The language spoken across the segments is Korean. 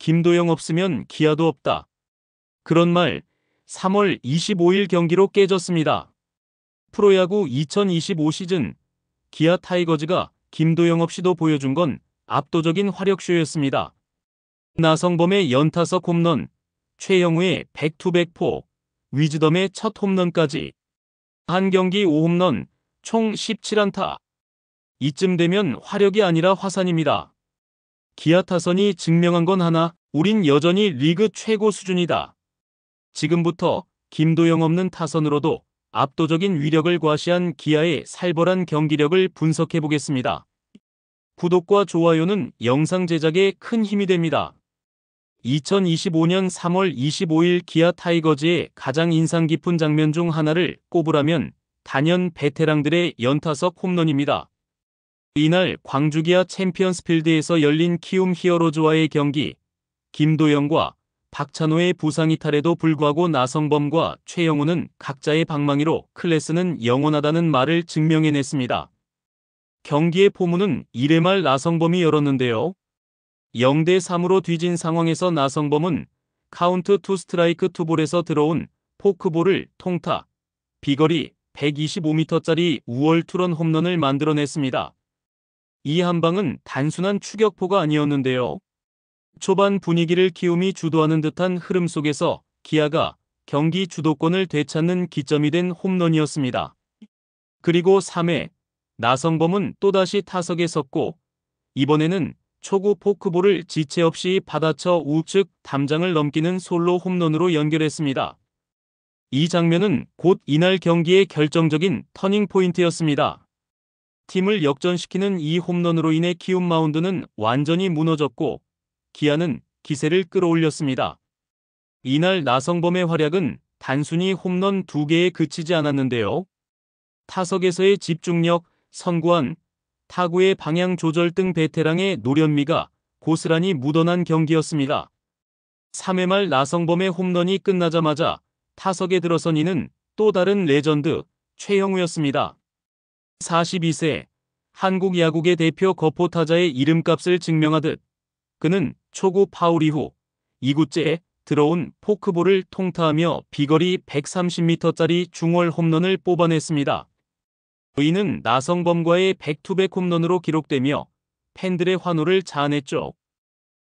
김도영 없으면 기아도 없다. 그런 말 3월 25일 경기로 깨졌습니다. 프로야구 2025 시즌 기아 타이거즈가 김도영 없이도 보여준 건 압도적인 화력쇼였습니다. 나성범의 연타석 홈런, 최영우의 백투백포, 위즈덤의 첫 홈런까지 한 경기 5홈런, 총 17안타. 이쯤 되면 화력이 아니라 화산입니다. 기아 타선이 증명한 건 하나, 우린 여전히 리그 최고 수준이다. 지금부터 김도영 없는 타선으로도 압도적인 위력을 과시한 기아의 살벌한 경기력을 분석해 보겠습니다. 구독과 좋아요는 영상 제작에 큰 힘이 됩니다. 2025년 3월 25일 기아 타이거즈의 가장 인상 깊은 장면 중 하나를 꼽으라면 단연 베테랑들의 연타석 홈런입니다. 이날 광주 기아 챔피언스필드에서 열린 키움 히어로즈와의 경기, 김도영과 박찬호의 부상 이탈에도 불구하고 나성범과 최영우는 각자의 방망이로 클래스는 영원하다는 말을 증명해냈습니다. 경기의 포문은 1회 말 나성범이 열었는데요. 0대3으로 뒤진 상황에서 나성범은 카운트 투 스트라이크 투볼에서 들어온 포크볼을 통타, 비거리 125m짜리 우월 투런 홈런을 만들어냈습니다. 이 한 방은 단순한 추격포가 아니었는데요. 초반 분위기를 키움이 주도하는 듯한 흐름 속에서 기아가 경기 주도권을 되찾는 기점이 된 홈런이었습니다. 그리고 3회, 나성범은 또다시 타석에 섰고 이번에는 초구 포크볼을 지체 없이 받아쳐 우측 담장을 넘기는 솔로 홈런으로 연결했습니다. 이 장면은 곧 이날 경기의 결정적인 터닝포인트였습니다. 팀을 역전시키는 이 홈런으로 인해 키움 마운드는 완전히 무너졌고 기아는 기세를 끌어올렸습니다. 이날 나성범의 활약은 단순히 홈런 2개에 그치지 않았는데요. 타석에서의 집중력, 선구안, 타구의 방향 조절 등 베테랑의 노련미가 고스란히 묻어난 경기였습니다. 3회 말 나성범의 홈런이 끝나자마자 타석에 들어선 이는 또 다른 레전드 최영우였습니다. 42세, 한국 야구계 대표 거포 타자의 이름값을 증명하듯 그는 초구 파울 이후 2구째에 들어온 포크볼을 통타하며 비거리 130m짜리 중월 홈런을 뽑아냈습니다. 이는 나성범과의 백투백 홈런으로 기록되며 팬들의 환호를 자아냈죠.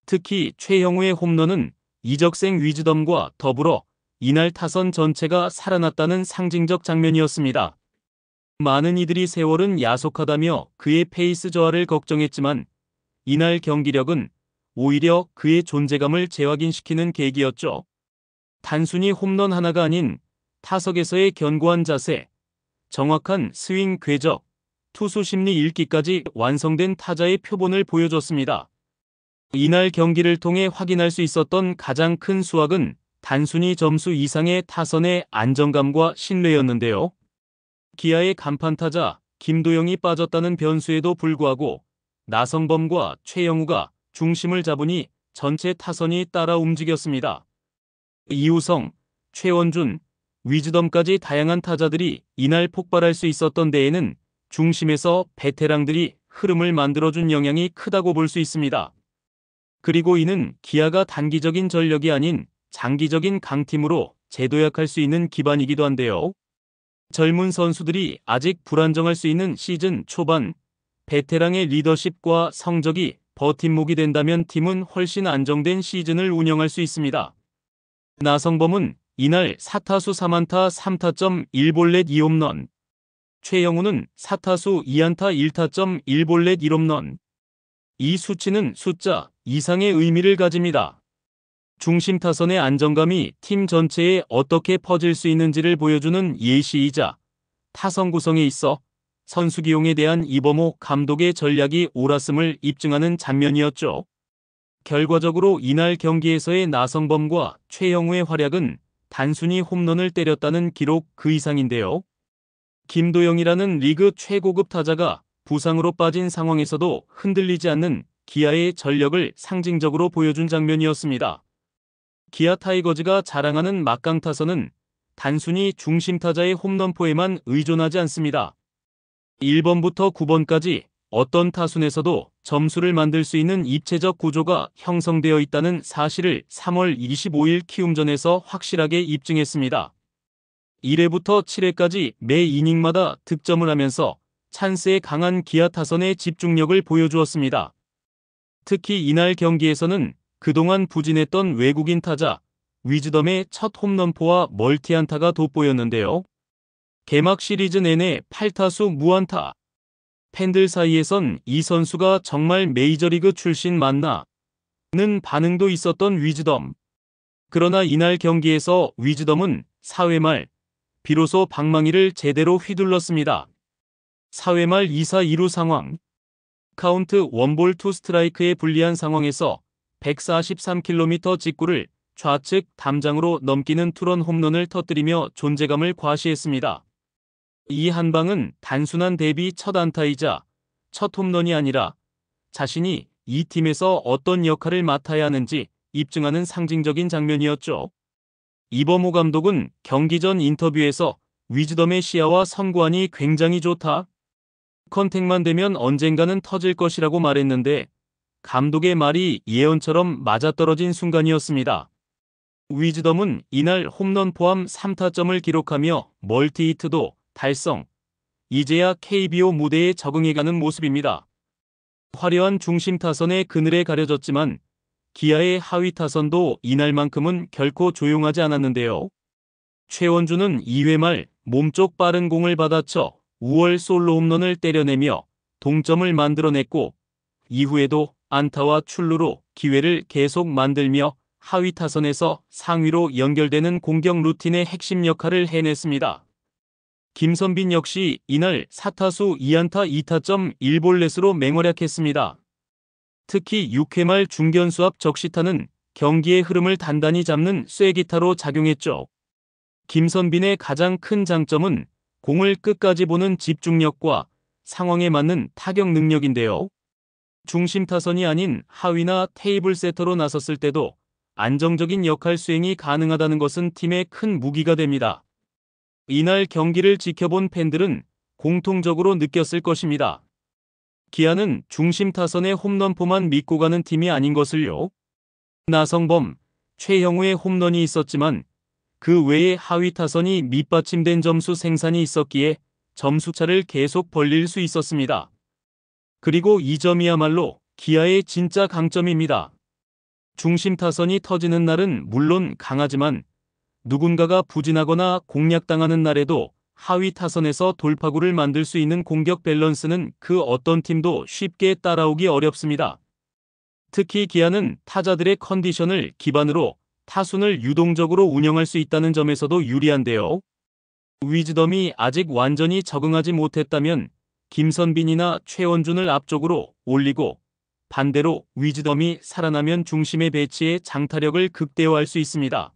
특히 최영우의 홈런은 이적생 위즈덤과 더불어 이날 타선 전체가 살아났다는 상징적 장면이었습니다. 많은 이들이 세월은 야속하다며 그의 페이스 저하를 걱정했지만 이날 경기력은 오히려 그의 존재감을 재확인시키는 계기였죠. 단순히 홈런 하나가 아닌 타석에서의 견고한 자세, 정확한 스윙 궤적, 투수 심리 읽기까지 완성된 타자의 표본을 보여줬습니다. 이날 경기를 통해 확인할 수 있었던 가장 큰 수확은 단순히 점수 이상의 타선의 안정감과 신뢰였는데요. 기아의 간판타자 김도영이 빠졌다는 변수에도 불구하고 나성범과 최영우가 중심을 잡으니 전체 타선이 따라 움직였습니다. 이우성, 최원준, 위즈덤까지 다양한 타자들이 이날 폭발할 수 있었던 데에는 중심에서 베테랑들이 흐름을 만들어준 영향이 크다고 볼 수 있습니다. 그리고 이는 기아가 단기적인 전력이 아닌 장기적인 강팀으로 재도약할 수 있는 기반이기도 한데요. 젊은 선수들이 아직 불안정할 수 있는 시즌 초반, 베테랑의 리더십과 성적이 버팀목이 된다면 팀은 훨씬 안정된 시즌을 운영할 수 있습니다. 나성범은 이날 4타수 3안타 3타점 1볼넷 2홈런, 최영우는 4타수 2안타 1타점 1볼넷 1홈런. 이 수치는 숫자 이상의 의미를 가집니다. 중심 타선의 안정감이 팀 전체에 어떻게 퍼질 수 있는지를 보여주는 예시이자 타선 구성에 있어 선수 기용에 대한 이범호 감독의 전략이 옳았음을 입증하는 장면이었죠. 결과적으로 이날 경기에서의 나성범과 최영우의 활약은 단순히 홈런을 때렸다는 기록 그 이상인데요. 김도영이라는 리그 최고급 타자가 부상으로 빠진 상황에서도 흔들리지 않는 기아의 전력을 상징적으로 보여준 장면이었습니다. 기아 타이거즈가 자랑하는 막강 타선은 단순히 중심 타자의 홈런포에만 의존하지 않습니다. 1번부터 9번까지 어떤 타순에서도 점수를 만들 수 있는 입체적 구조가 형성되어 있다는 사실을 3월 25일 키움전에서 확실하게 입증했습니다. 1회부터 7회까지 매 이닝마다 득점을 하면서 찬스에 강한 기아 타선의 집중력을 보여주었습니다. 특히 이날 경기에서는 그동안 부진했던 외국인 타자 위즈덤의 첫 홈런포와 멀티안타가 돋보였는데요. 개막 시리즈 내내 8타수 무안타. 팬들 사이에선 이 선수가 정말 메이저리그 출신 맞나? 는 반응도 있었던 위즈덤. 그러나 이날 경기에서 위즈덤은 4회 말 비로소 방망이를 제대로 휘둘렀습니다. 4회 말 2사 2루 상황. 카운트 원볼 투 스트라이크에 불리한 상황에서 143km 직구를 좌측 담장으로 넘기는 투런 홈런을 터뜨리며 존재감을 과시했습니다. 이 한 방은 단순한 데뷔 첫 안타이자 첫 홈런이 아니라 자신이 이 팀에서 어떤 역할을 맡아야 하는지 입증하는 상징적인 장면이었죠. 이범호 감독은 경기 전 인터뷰에서 위즈덤의 시야와 선구안이 굉장히 좋다. 컨택만 되면 언젠가는 터질 것이라고 말했는데 감독의 말이 예언처럼 맞아떨어진 순간이었습니다. 위즈덤은 이날 홈런 포함 3타점을 기록하며 멀티히트도 달성. 이제야 KBO 무대에 적응해가는 모습입니다. 화려한 중심 타선의 그늘에 가려졌지만 기아의 하위 타선도 이날만큼은 결코 조용하지 않았는데요. 최원주는 2회 말 몸쪽 빠른 공을 받아쳐 우월 솔로 홈런을 때려내며 동점을 만들어냈고 이후에도 안타와 출루로 기회를 계속 만들며 하위 타선에서 상위로 연결되는 공격 루틴의 핵심 역할을 해냈습니다. 김선빈 역시 이날 4타수 2안타 2타점 1볼넷으로 맹활약했습니다. 특히 6회 말 중견수 앞 적시타는 경기의 흐름을 단단히 잡는 쐐기타로 작용했죠. 김선빈의 가장 큰 장점은 공을 끝까지 보는 집중력과 상황에 맞는 타격 능력인데요. 중심 타선이 아닌 하위나 테이블 세터로 나섰을 때도 안정적인 역할 수행이 가능하다는 것은 팀의 큰 무기가 됩니다. 이날 경기를 지켜본 팬들은 공통적으로 느꼈을 것입니다. 기아는 중심 타선의 홈런포만 믿고 가는 팀이 아닌 것을요. 나성범, 최형우의 홈런이 있었지만 그 외에 하위 타선이 밑받침된 점수 생산이 있었기에 점수차를 계속 벌릴 수 있었습니다. 그리고 이 점이야말로 기아의 진짜 강점입니다. 중심 타선이 터지는 날은 물론 강하지만 누군가가 부진하거나 공략당하는 날에도 하위 타선에서 돌파구를 만들 수 있는 공격 밸런스는 그 어떤 팀도 쉽게 따라오기 어렵습니다. 특히 기아는 타자들의 컨디션을 기반으로 타순을 유동적으로 운영할 수 있다는 점에서도 유리한데요. 위즈덤이 아직 완전히 적응하지 못했다면 김선빈이나 최원준을 앞쪽으로 올리고 반대로 위즈덤이 살아나면 중심에 배치해 장타력을 극대화할 수 있습니다.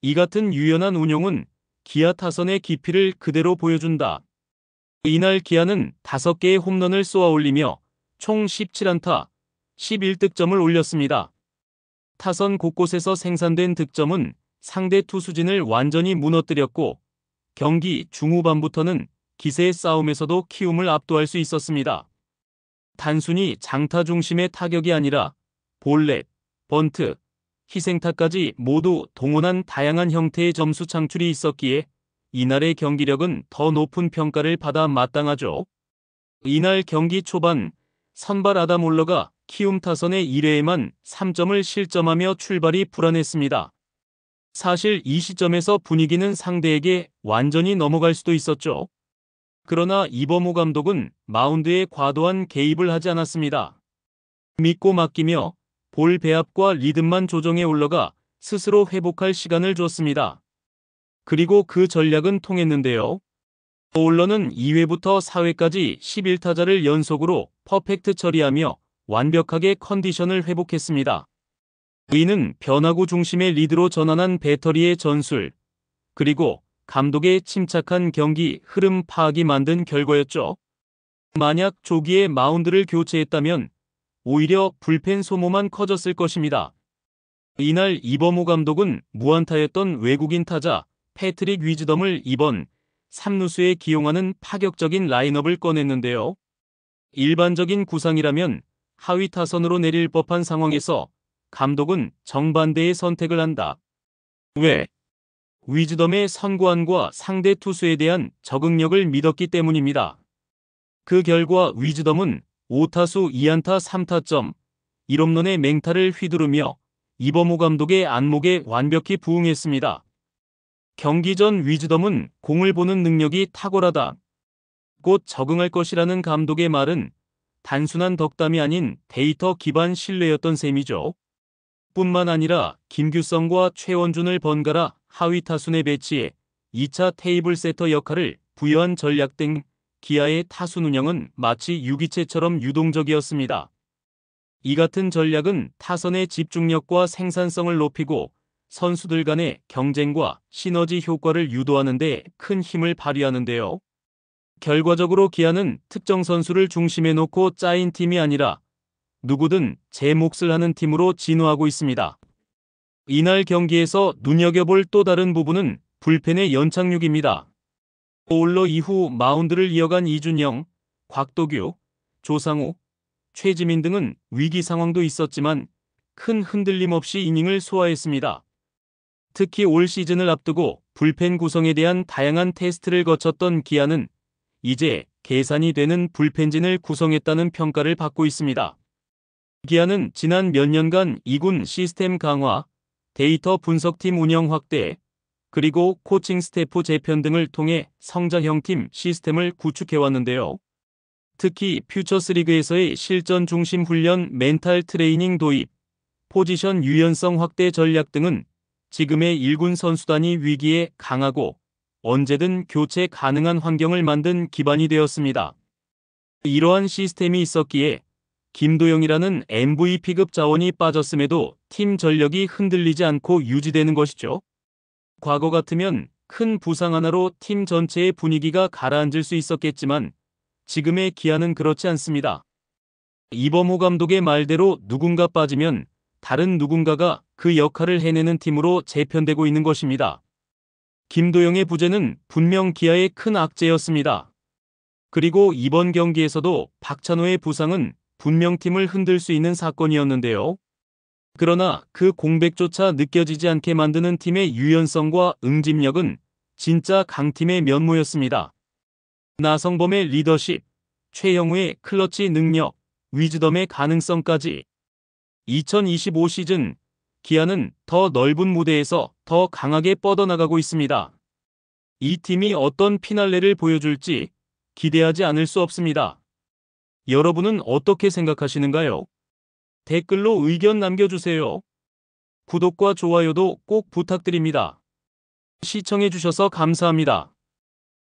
이 같은 유연한 운용은 기아 타선의 깊이를 그대로 보여준다. 이날 기아는 5개의 홈런을 쏘아 올리며 총 17안타, 11득점을 올렸습니다. 타선 곳곳에서 생산된 득점은 상대 투수진을 완전히 무너뜨렸고 경기 중후반부터는 기세의 싸움에서도 키움을 압도할 수 있었습니다. 단순히 장타 중심의 타격이 아니라 볼넷, 번트, 희생타까지 모두 동원한 다양한 형태의 점수 창출이 있었기에 이날의 경기력은 더 높은 평가를 받아 마땅하죠. 이날 경기 초반 선발 아담 올러가 키움 타선의 1회에만 3점을 실점하며 출발이 불안했습니다. 사실 이 시점에서 분위기는 상대에게 완전히 넘어갈 수도 있었죠. 그러나 이범호 감독은 마운드에 과도한 개입을 하지 않았습니다. 믿고 맡기며 볼 배합과 리듬만 조정해 올라가 스스로 회복할 시간을 줬습니다. 그리고 그 전략은 통했는데요. 올러는 2회부터 4회까지 11타자를 연속으로 퍼펙트 처리하며 완벽하게 컨디션을 회복했습니다. 이는 변화구 중심의 리드로 전환한 배터리의 전술, 그리고 감독의 침착한 경기 흐름 파악이 만든 결과였죠. 만약 조기에 마운드를 교체했다면 오히려 불펜 소모만 커졌을 것입니다. 이날 이범호 감독은 무안타였던 외국인 타자 패트릭 위즈덤을 2번 3루수에 기용하는 파격적인 라인업을 꺼냈는데요. 일반적인 구상이라면 하위 타선으로 내릴 법한 상황에서 감독은 정반대의 선택을 한다. 왜? 위즈덤의 선구안과 상대 투수에 대한 적응력을 믿었기 때문입니다. 그 결과 위즈덤은 5타수 2안타 3타점, 1홈런의 맹타를 휘두르며 이범호 감독의 안목에 완벽히 부응했습니다. 경기 전 위즈덤은 공을 보는 능력이 탁월하다. 곧 적응할 것이라는 감독의 말은 단순한 덕담이 아닌 데이터 기반 신뢰였던 셈이죠. 뿐만 아니라 김규성과 최원준을 번갈아 하위 타순에 배치해 2차 테이블 세터 역할을 부여한 전략 등 기아의 타순 운영은 마치 유기체처럼 유동적이었습니다. 이 같은 전략은 타선의 집중력과 생산성을 높이고 선수들 간의 경쟁과 시너지 효과를 유도하는 데 큰 힘을 발휘하는데요. 결과적으로 기아는 특정 선수를 중심에 놓고 짜인 팀이 아니라 누구든 제 몫을 하는 팀으로 진화하고 있습니다. 이날 경기에서 눈여겨볼 또 다른 부분은 불펜의 연착륙입니다. 올러 이후 마운드를 이어간 이준영, 곽도규, 조상우, 최지민 등은 위기 상황도 있었지만 큰 흔들림 없이 이닝을 소화했습니다. 특히 올 시즌을 앞두고 불펜 구성에 대한 다양한 테스트를 거쳤던 기아는 이제 계산이 되는 불펜진을 구성했다는 평가를 받고 있습니다. 기아는 지난 몇 년간 2군 시스템 강화, 데이터 분석팀 운영 확대, 그리고 코칭 스태프 재편 등을 통해 성장형 팀 시스템을 구축해왔는데요. 특히 퓨처스리그에서의 실전 중심 훈련, 멘탈 트레이닝 도입, 포지션 유연성 확대 전략 등은 지금의 1군 선수단이 위기에 강하고 언제든 교체 가능한 환경을 만든 기반이 되었습니다. 이러한 시스템이 있었기에 김도영이라는 MVP급 자원이 빠졌음에도 팀 전력이 흔들리지 않고 유지되는 것이죠. 과거 같으면 큰 부상 하나로 팀 전체의 분위기가 가라앉을 수 있었겠지만 지금의 기아는 그렇지 않습니다. 이범호 감독의 말대로 누군가 빠지면 다른 누군가가 그 역할을 해내는 팀으로 재편되고 있는 것입니다. 김도영의 부재는 분명 기아의 큰 악재였습니다. 그리고 이번 경기에서도 박찬호의 부상은 분명 팀을 흔들 수 있는 사건이었는데요. 그러나 그 공백조차 느껴지지 않게 만드는 팀의 유연성과 응집력은 진짜 강팀의 면모였습니다. 나성범의 리더십, 최영우의 클러치 능력, 위즈덤의 가능성까지 2025 시즌 기아는 더 넓은 무대에서 더 강하게 뻗어나가고 있습니다. 이 팀이 어떤 피날레를 보여줄지 기대하지 않을 수 없습니다. 여러분은 어떻게 생각하시는가요? 댓글로 의견 남겨주세요. 구독과 좋아요도 꼭 부탁드립니다. 시청해주셔서 감사합니다.